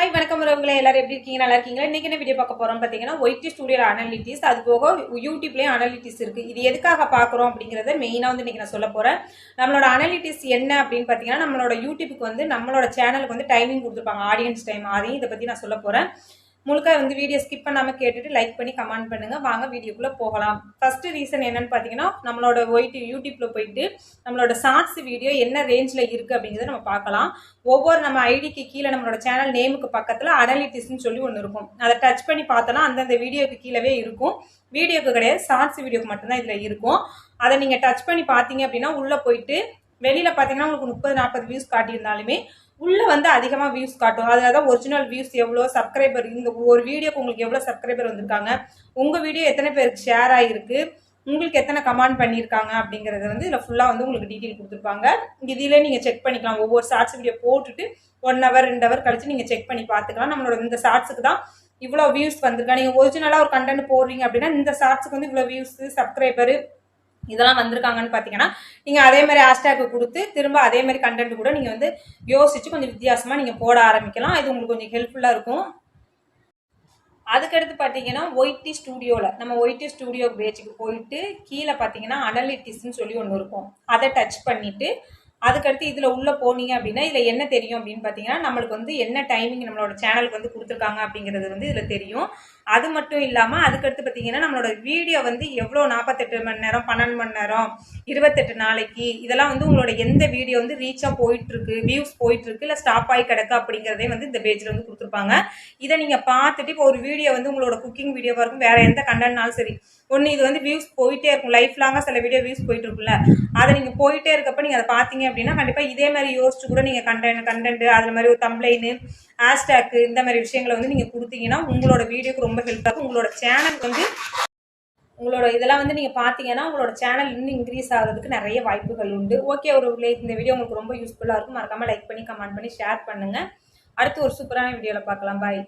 Hi வணக்கம் உறவுகளே, எல்லாரும் எப்படி இருக்கீங்க? நல்லா இருக்கீங்களா? இன்னைக்கு என்ன வீடியோ பார்க்க போறோம் பார்த்தீங்கன்னா, ஒயிட் ஸ்டுடியோல அனாலிட்டிஸ், அது போக யூடியூப்லயும் அனாலிட்டிஸ் இருக்கு. இது எதுக்காக பார்க்குறோம் அப்படிங்கிறத மெயினாக வந்து இன்னைக்கு நான் சொல்ல போறேன். நம்மளோட அனாலிட்டிஸ் என்ன அப்படின்னு பார்த்தீங்கன்னா, நம்மளோட யூடியூபுக்கு வந்து நம்மளோட சேனலுக்கு வந்து டைமிங் கொடுத்துருப்பாங்க, ஆடியன்ஸ் டைம். அதையும் இதை பற்றி நான் சொல்ல போறேன். முழுக்க வந்து வீடியோ ஸ்கிப் பண்ணாம கேட்டுட்டு லைக் பண்ணி கமெண்ட் பண்ணுங்க. வாங்க வீடியோக்குள்ள போகலாம். ஃபர்ஸ்ட் ரீசன் என்னன்னு பார்த்தீங்கன்னா, நம்மளோட யூடியூப்ல போயிட்டு நம்மளோட ஷார்ட்ஸ் வீடியோ என்ன ரேஞ்சில் இருக்கு அப்படிங்கிறத நம்ம பார்க்கலாம். ஒவ்வொரு நம்ம ஐடிக்கு கீழே நம்மளோட சேனல் நேமுக்கு பக்கத்தில் அனாலிட்டிஸ்ன்னு சொல்லி ஒன்று இருக்கும். அதை டச் பண்ணி பார்த்தோன்னா அந்தந்த வீடியோக்கு கீழவே இருக்கும். வீடியோக்கு கிடையாது, ஷார்ட்ஸ் வீடியோக்கு மட்டும்தான் இதில் இருக்கும். அதை நீங்கள் டச் பண்ணி பார்த்தீங்க அப்படின்னா உள்ளே போயிட்டு வெளியில் பார்த்தீங்கன்னா உங்களுக்கு 30-40 வியூஸ் காட்டியிருந்தாலுமே உள்ள வந்து அதிகமாக வியூஸ் காட்டும். அதில் தான் ஒரிஜினல் வியூஸ் எவ்வளோ, சப்ஸ்கிரைபர் இந்த ஒரு வீடியோக்கு உங்களுக்கு எவ்வளோ சப்ஸ்கிரைபர் வந்திருக்காங்க, உங்கள் வீடியோ எத்தனை பேருக்கு ஷேர் ஆகிருக்கு, உங்களுக்கு எத்தனை கமெண்ட் பண்ணியிருக்காங்க அப்படிங்கிறது வந்து இதில் ஃபுல்லாக வந்து உங்களுக்கு டீட்டெயில் கொடுத்துருப்பாங்க. இதிலே நீங்கள் செக் பண்ணிக்கலாம். ஒவ்வொரு ஷார்ட்ஸ் வீடியோ போட்டுட்டு 1 hour 2 hour கழிச்சு நீங்கள் செக் பண்ணி பார்த்துக்கலாம். நம்மளோட இந்த ஷார்ட்ஸுக்கு தான் இவ்வளோ வியூஸ் வந்திருக்கா. நீங்கள் ஒரிஜினலாக ஒரு கண்டென்ட் போடுறீங்க அப்படின்னா இந்த ஷார்ட்ஸுக்கு வந்து இவ்வளோ வியூஸ், சப்ஸ்கிரைபரு இதெல்லாம் வந்திருக்காங்கன்னு பார்த்தீங்கன்னா நீங்கள் அதே மாதிரி ஹேஷ்டேக் கொடுத்து திரும்ப அதே மாதிரி கண்டென்ட் கூட நீங்கள் வந்து யோசிச்சு கொஞ்சம் வித்தியாசமாக நீங்கள் போட ஆரம்பிக்கலாம். இது உங்களுக்கு கொஞ்சம் ஹெல்ப்ஃபுல்லாக இருக்கும். அதுக்கடுத்து பார்த்தீங்கன்னா ஒய்டி ஸ்டுடியோவில் நம்ம ஒய்டி ஸ்டுடியோ பேஜுக்கு போயிட்டு கீழே பார்த்தீங்கன்னா அனாலிட்டிஸ்ன்னு சொல்லி ஒன்று இருக்கும். அதை டச் பண்ணிவிட்டு அதுக்கடுத்து இதில் உள்ளே போனீங்க அப்படின்னா இதில் என்ன தெரியும் அப்படின்னு பார்த்தீங்கன்னா நம்மளுக்கு வந்து என்ன டைமிங் நம்மளோட சேனலுக்கு வந்து கொடுத்துருக்காங்க அப்படிங்கிறது வந்து இதில் தெரியும். அது மட்டும் இல்லாமல் அதுக்கடுத்து பார்த்தீங்கன்னா நம்மளோட வீடியோ வந்து எவ்வளோ 48 மணி நேரம், 12 மணி நேரம், 28 நாளைக்கு இதெல்லாம் வந்து உங்களோட எந்த வீடியோ வந்து ரீச்சாக போயிட்டுருக்கு, வியூஸ் போயிட்டுருக்கு, இல்லை ஸ்டாப் ஆகி கிடக்கு அப்படிங்கிறதே வந்து இந்த பேஜில் வந்து கொடுத்துருப்பாங்க. இதை நீங்கள் பார்த்துட்டு இப்போ ஒரு வீடியோ வந்து உங்களோட குக்கிங் வீடியோவாக இருக்கும், வேறு எந்த கண்டென்ட்னாலும் சரி, ஒன்று இது வந்து வியூஸ் போயிட்டே இருக்கும், லைஃப் லாங்காக சில வீடியோ வியூஸ் போயிட்டு இருக்குல்ல, அதை நீங்கள் போயிட்டே இருக்கப்போ நீங்கள் அதை பார்த்தீங்க அப்படின்னா கண்டிப்பாக இதே மாதிரி யோசிச்சு கூட நீங்கள் கண்டென்ட் அதில் மாதிரி ஒரு தம்ப்லைனு, ஹேஷ்டேக்கு இந்த மாதிரி விஷயங்களை வந்து நீங்கள் கொடுத்தீங்கன்னா உங்களோட வீடியோக்கு ரொம்ப ஹெல்ப் ஆகும். உங்களோட சேனல் வந்து உங்களோட இதெல்லாம் வந்து நீங்கள் பார்த்தீங்கன்னா உங்களோட சேனல் இன்னும் இன்க்ரீஸ் ஆகிறதுக்கு நிறைய வாய்ப்புகள் உண்டு. ஓகே, இந்த வீடியோ உங்களுக்கு ரொம்ப யூஸ்ஃபுல்லாக இருக்கும். மறக்காமல் லைக் பண்ணி கமெண்ட் பண்ணி ஷேர் பண்ணுங்கள். அடுத்து ஒரு சூப்பரான வீடியோவில் பார்க்கலாம். பாய்.